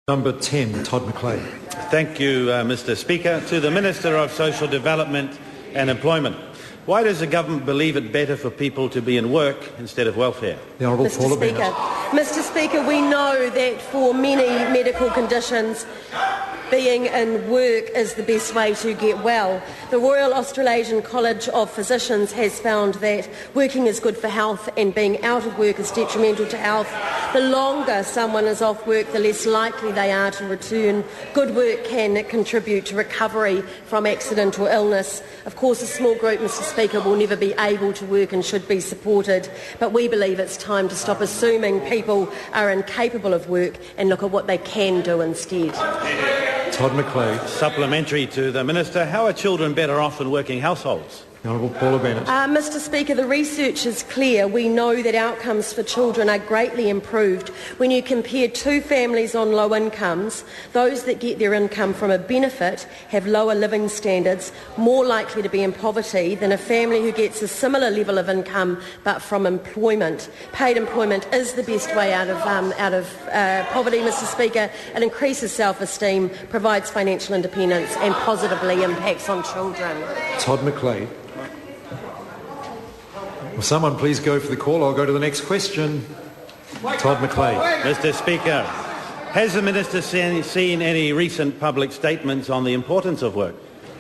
Number 10, Todd McClay. Thank you, Mr Speaker. To the Minister of Social Development and Employment. Why does the government believe it better for people to be in work instead of welfare? The Honourable Mr Speaker, we know that for many medical conditions, being in work is the best way to get well. The Royal Australasian College of Physicians has found that working is good for health and being out of work is detrimental to health. The longer someone is off work, the less likely they are to return. Good work can contribute to recovery from accident or illness. Of course, a small group, Mr Speaker, will never be able to work and should be supported, but we believe it's time to stop assuming people are incapable of work and look at what they can do instead. Todd McClay. Supplementary to the Minister. How are children better off in working households? The Honourable Paula Bennett. Mr Speaker, the research is clear. We know that outcomes for children are greatly improved when you compare two families on low incomes. Those that get their income from a benefit have lower living standards, more likely to be in poverty than a family who gets a similar level of income but from employment. Paid employment is the best way out of poverty, Mr Speaker. It increases self-esteem, provides financial independence and positively impacts on children. Todd McClay. Will someone please go for the call? I'll go to the next question. Todd McClay. Mr Speaker, has the Minister seen any recent public statements on the importance of work?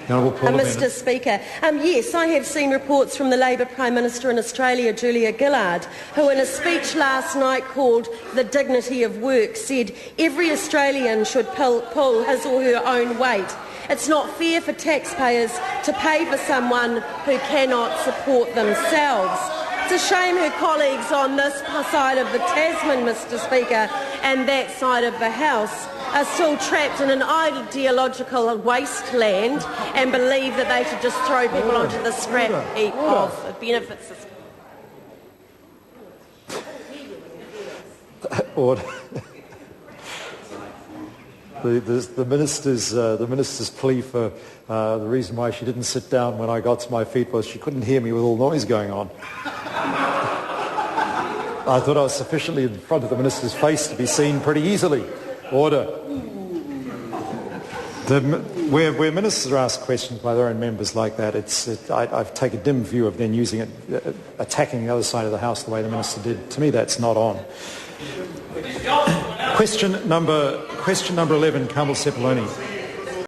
Mr Speaker, yes, I have seen reports from the Labour Prime Minister in Australia, Julia Gillard, who in a speech last night called The Dignity of Work said every Australian should pull his or her own weight. It's not fair for taxpayers to pay for someone who cannot support themselves. It's a shame her colleagues on this side of the Tasman, Mr Speaker, and that side of the House are still trapped in an ideological wasteland and believe that they should just throw people onto the scrap heap of the benefit system. Order. The minister's plea for the reason why she didn't sit down when I got to my feet was she couldn't hear me with all the noise going on. I thought I was sufficiently in front of the minister's face to be seen pretty easily. Order. Where ministers are asked questions by their own members like that, I take a dim view of then using it, attacking the other side of the House the way the minister did. To me, that's not on. Question number 11, Carmel Sepuloni.